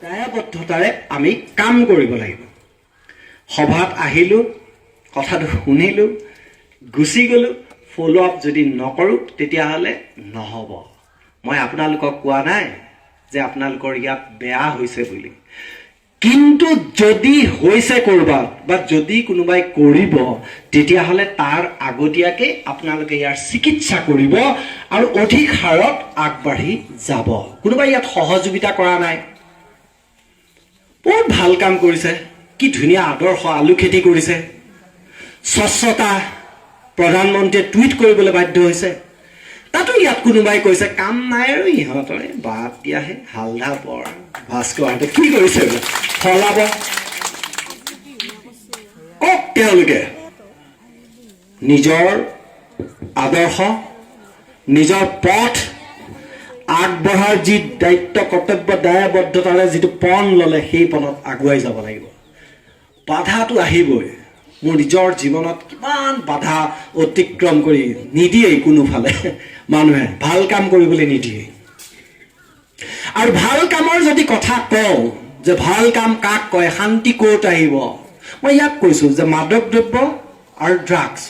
দায়বদ্ধতাৰে আমি কাম কৰিব লাগিব সভাত আহিলোঁ কথাটো শুনিলোঁ গুচি গ'লোঁ ফ'ল' আপ যদি নকৰোঁ তেতিয়াহ'লে নহ'ব মই আপোনালোকক কোৱা নাই যে আপোনালোকৰ ইয়াত বেয়া হৈছে বুলি কিন্তু যদি হৈছে ক'ৰবাত বা যদি কোনোবাই কৰিব তেতিয়াহ'লে তাৰ আগতীয়াকৈ আপোনালোকে ইয়াৰ চিকিৎসা কৰিব আৰু অধিক হাৰত আগবাঢ়ি যাব কোনোবাই ইয়াত সহযোগিতা কৰা নাই বহুত ভাল কাম কৰিছে কি ধুনীয়া আদৰ্শ আলু খেতি কৰিছে স্বচ্ছতা প্ৰধানমন্ত্ৰীয়ে টুইট কৰিবলৈ বাধ্য হৈছে তাতো ইয়াত কোনোবাই কৈছে কাম নাই আৰু ইহঁতৰে বাদ দিয়াহে হালধা বৰ ভাস্কৰহঁতে কি কৰিছে ফলাব কওক তেওঁলোকে নিজৰ আদৰ্শ নিজৰ পথ আগবঢ়াৰ যি দায়িত্ব কৰ্তব্য দায়বদ্ধতাৰে যিটো পণ ল'লে সেই পণত আগুৱাই যাব লাগিব বাধাটো আহিবই মোৰ নিজৰ জীৱনত কিমান বাধা অতিক্ৰম কৰি নিদিয়েই কোনোফালে মানুহে ভাল কাম কৰিবলৈ নিদিয়ে আৰু ভাল কামৰ যদি কথা কওঁ যে ভাল কাম কাক কয় শান্তি ক'ত আহিব মই ইয়াক কৈছোঁ যে মাদক দ্ৰব্য আৰু ড্ৰাগছ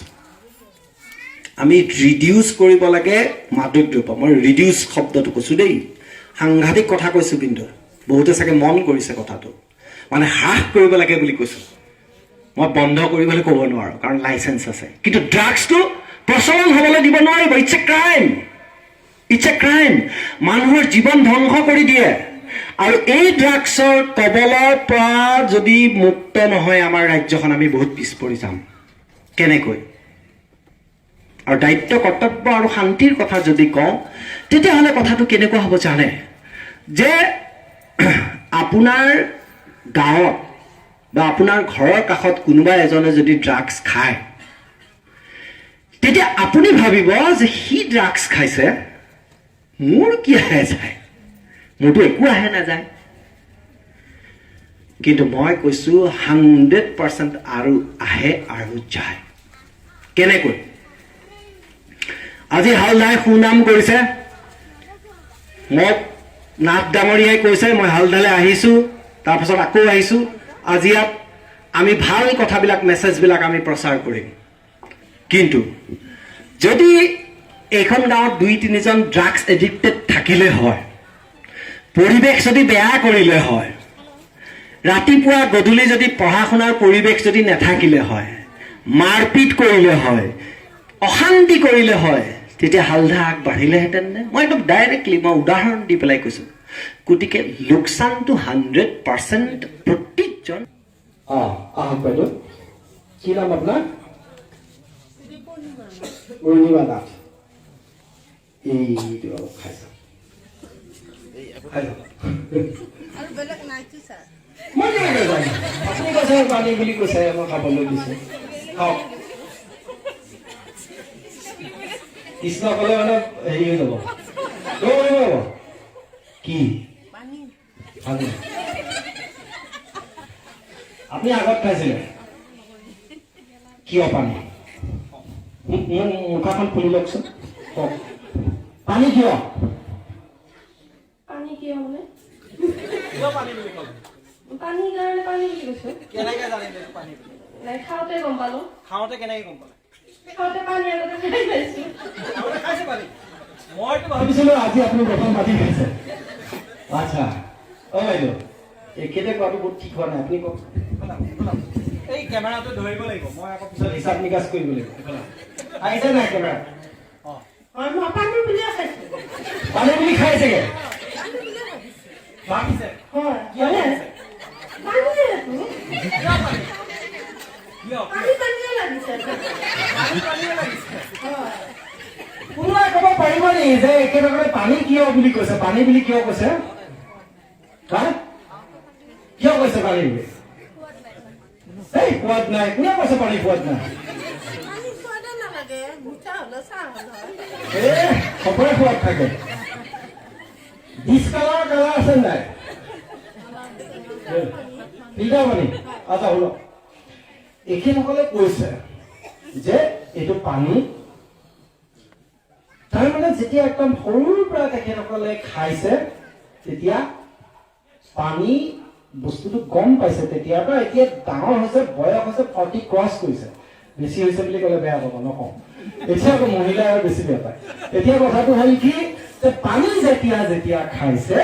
আমি ৰিডিউচ কৰিব লাগে মাদক দ্ৰব্য মই ৰিডিউচ শব্দটো কৈছোঁ দেই সাংঘাতিক কথা কৈছোঁ কিন্তু বহুতে চাগে মন কৰিছে কথাটো মানে হ্ৰাস কৰিব লাগে বুলি কৈছোঁ মই বন্ধ কৰিবলৈ ক'ব নোৱাৰোঁ কাৰণ লাইচেঞ্চ আছে কিন্তু ড্ৰাগছটো প্ৰচলন হ'বলৈ দিব নোৱাৰিব ইটছ এ ক্ৰাইম মানুহৰ জীৱন ধ্বংস কৰি দিয়ে আৰু এই ড্ৰাগছৰ কবলৰ পৰা যদি মুক্ত নহয় আমাৰ ৰাজ্যখন আমি বহুত পিছ পৰি যাম কেনেকৈ আৰু দায়িত্ব কৰ্তব্য আৰু শান্তিৰ কথা যদি কওঁ তেতিয়াহ'লে কথাটো কেনেকুৱা হ'ব জানে যে আপোনাৰ গাঁৱত বা আপোনাৰ ঘৰৰ কাষত কোনোবা এজনে যদি ড্ৰাগছ খায় তেতিয়া আপুনি ভাবিব যে সি ড্ৰাগছ খাইছে মোৰ কি আহে যায় মোৰতো একো আহে নাযায় কিন্তু মই কৈছোঁ 100% আৰু আহে আৰু যায় কেনেকৈ আজি হালদাই সুনাম কৰিছে মোক নাথ ডাঙৰীয়াই কৈছে মই হালদালৈ আহিছোঁ তাৰপাছত আকৌ আহিছোঁ আজি ইয়াত আমি ভাল কথাবিলাক মেছেজবিলাক আমি প্ৰচাৰ কৰিম কিন্তু যদি এইখন গাঁৱত 2-3জন ড্ৰাগছ এডিক্টেড থাকিলে হয় পৰিৱেশ যদি বেয়া কৰিলে হয় ৰাতিপুৱা গধূলি যদি পঢ়া শুনাৰ পৰিৱেশ যদি নাথাকিলে হয় মাৰপিট কৰিলে হয় অশান্তি কৰিলে হয় তেতিয়া হালধা আগবাঢ়িলেহেঁতেন নে মই একদম ডাইৰেক্টলি মই উদাহৰণ দি পেলাই কৈছোঁ গতিকে লোকচানটো 100% প্ৰত্যেকজন আহক বাইদেউ কি নাম আপোনাৰ পূৰ্ণিমা নাথ এইটো অলপ খাই যাওক মই কেনেকৈ জানো আপুনি কৈছে পানী বুলি কৈছে মই খাবলৈ দিছোঁ খাওক কৃষ্ণ ক'লে মানে হেৰি হৈ যাব কি আপুনি আগত খাইছিলে কিয় পানী মুখাখন খুলি লওকচোন কওক পানী কিয় পানী কিয় মানে পানী কাৰণে পানী বুলি কৈছো কেনেকৈ জানিলে পানী বুলি নাই খাওঁতে গম পালো খাওঁতে কেনেকৈ গম পালে খাওঁতে পানী আগতে খাই পাইছো আগতে খাইছে পানী মইতো ভাবিছিলোঁ আজি আপুনি প্ৰথম পানী খাইছে আচ্ছা বাইদেউ এখেতে কোৱাটো বহুত ঠিক হোৱা নাই আপুনি কওক এই কেমেৰাটো ধৰিব লাগিব মই আকৌ পিছত হিচাপ নিকাচ কৰিব লাগিব আহিছে নাই কেমেৰা মই পানী বুলিয়ে খাইছো পানী বুলি খাইছেগে ভাবিছে হয় কিয় ভাবিছে? পানীয়ে লাগিছে পানীয়ে লাগিছে হয় কোনোবাই ক'ব পাৰিব নেকি যে একেবাৰে পানী কিয় বুলি কৈছে পানী বুলি কিয় কৈছে কিয় কৈছে পানী বুলি এই সোৱাদ নাই কোনে কৈছে পানী সোৱাদ নাই সকলোৱে সোৱাদ থাকে ডিচকালাৰ কালাৰ আছে নাই ফিল্টাৰ পানী আচ্ছা শুনক এখেতসকলে কৈছে যে এইটো পানী তাৰমানে যেতিয়া একদম সৰুৰ পৰা তেখেতসকলে খাইছে তেতিয়া পানী বস্তুটো গম পাইছে তেতিয়াৰ পৰা এতিয়া ডাঙৰ হৈছে বয়স হৈছে 40 ক্ৰছ কৰিছে বেছি হৈছে বুলি ক'লে বেয়া পাব নকওঁ এতিয়া আকৌ মহিলাই আৰু বেছি বেয়া পায় এতিয়া কথাটো হ'ল কি যে পানী যেতিয়া খাইছে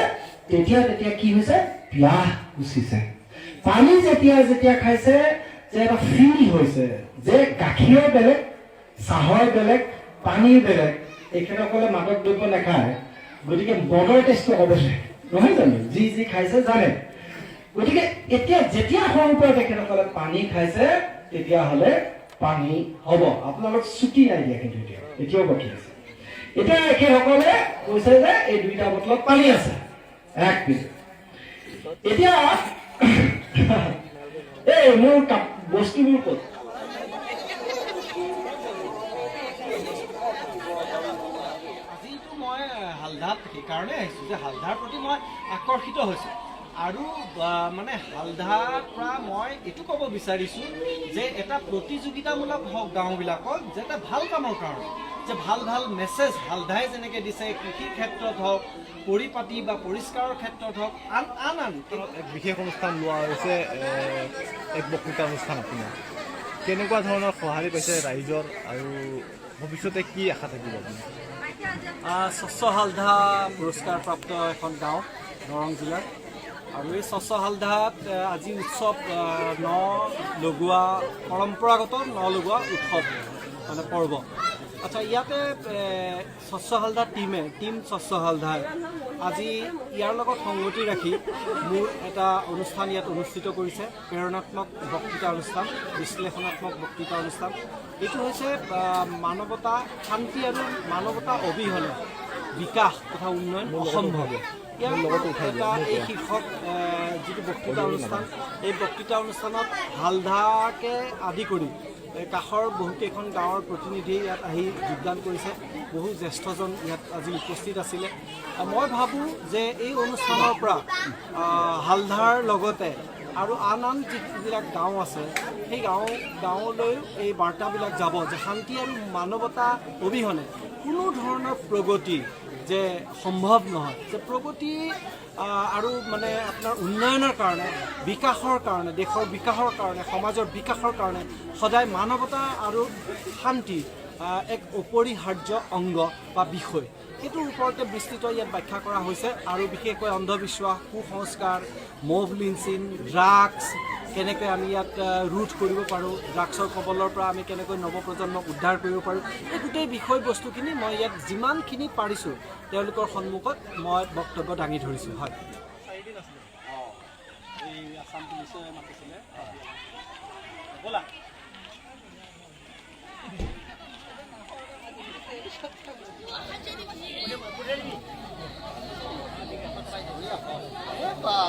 তেতিয়া কি হৈছে পিয়াহ গুচিছে পানী যেতিয়া খাইছে যে এটা ফিল হৈছে যে গাখীৰৰ বেলেগ চাহৰ বেলেগ পানীৰ বেলেগ এইখনসকলে মাদক দ্ৰব্য নাখায় গতিকে মদৰ টেষ্টটো অৱশ্যে নহয় জানো যি খাইছে জানে গতিকে এতিয়া যেতিয়া সৰুৰ পৰা তেখেতসকলে পানী খাইছে তেতিয়াহ'লে পানী হ'ব আপোনালোক ছুটি নাই দিয়া কিন্তু এতিয়াও বাকী আছে এতিয়া একেসকলে কৈছে যে এই 2টা বটলত পানী আছে 1 মিনিট এতিয়া এই মোৰ বস্তুবোৰ ক'ত আজিতো মই হালধাত সেইকাৰণে আহিছোঁ যে হালধাৰ প্ৰতি মই আকৰ্ষিত হৈছোঁ আৰু মানে হালধাৰ পৰা মই এইটো ক'ব বিচাৰিছোঁ যে এটা প্ৰতিযোগিতামূলক হওক গাঁওবিলাকত যে এটা ভাল কামৰ কাৰণে যে ভাল মেছেজ হালধাই যেনেকৈ দিছে কৃষিৰ ক্ষেত্ৰত হওক পৰিপাতি বা পৰিষ্কাৰৰ ক্ষেত্ৰত হওক আন এক বিশেষ অনুষ্ঠান লোৱা হৈছে এক বক্তৃতা অনুষ্ঠান আপোনাৰ কেনেকুৱা ধৰণৰ সঁহাৰি পাইছে ৰাইজৰ আৰু ভৱিষ্যতে কি আশা থাকিব আপোনাৰ স্বচ্ছ হালধা পুৰস্কাৰপ্ৰাপ্ত এখন গাঁও দৰং জিলাৰ আৰু এই স্বচ্ছ হালধাত আজি উৎসৱ লগোৱা পৰম্পৰাগত লগোৱা উৎসৱ মানে পৰ্ব আচ্ছা ইয়াতে স্বচ্ছ হালধা টিম স্বচ্ছ হালধাই আজি ইয়াৰ লগত সংগতি ৰাখি মোৰ এটা অনুষ্ঠান ইয়াত অনুষ্ঠিত কৰিছে প্ৰেৰণাত্মক বক্তৃতা অনুষ্ঠান বিশ্লেষণাত্মক বক্তৃতা অনুষ্ঠান এইটো হৈছে মানৱতা শান্তি আৰু মানৱতা অবিহনে বিকাশ তথা উন্নয়ন অসম্ভৱ ইয়াৰ এটা এই শীৰ্ষক যিটো বক্তৃতা অনুষ্ঠান এই বক্তৃতা অনুষ্ঠানত হালধাকে আদি কৰি কাষৰ বহুকেইখন গাঁৱৰ প্ৰতিনিধি ইয়াত আহি যোগদান কৰিছে বহু জ্যেষ্ঠজন ইয়াত আজি উপস্থিত আছিলে মই ভাবোঁ যে এই অনুষ্ঠানৰ পৰা হালধাৰ লগতে আৰু আন যিবিলাক গাঁও আছে সেই গাঁৱলৈ এই বাৰ্তাবিলাক যাব যে শান্তি আৰু মানৱতা অবিহনে কোনো ধৰণৰ প্ৰগতি যে সম্ভৱ নহয় যে প্ৰগতি আৰু মানে আপোনাৰ উন্নয়নৰ কাৰণে বিকাশৰ কাৰণে দেশৰ বিকাশৰ কাৰণে সমাজৰ বিকাশৰ কাৰণে সদায় মানৱতা আৰু শান্তি এক অপৰিহাৰ্য অংগ বা বিষয় সেইটোৰ ওপৰতে বিস্তৃত ইয়াত ব্যাখ্যা কৰা হৈছে আৰু বিশেষকৈ অন্ধবিশ্বাস কুসংস্কাৰ মব লিঞ্চিং ড্ৰাগছ কেনেকৈ আমি ইয়াত ৰোধ কৰিব পাৰোঁ ড্ৰাগছৰ কবলৰ পৰা আমি কেনেকৈ নৱপ্ৰজন্মক উদ্ধাৰ কৰিব পাৰোঁ এই গোটেই বিষয়বস্তুখিনি মই ইয়াত যিমানখিনি পাৰিছোঁ তেওঁলোকৰ সন্মুখত মই বক্তব্য দাঙি ধৰিছোঁ হয় Opa,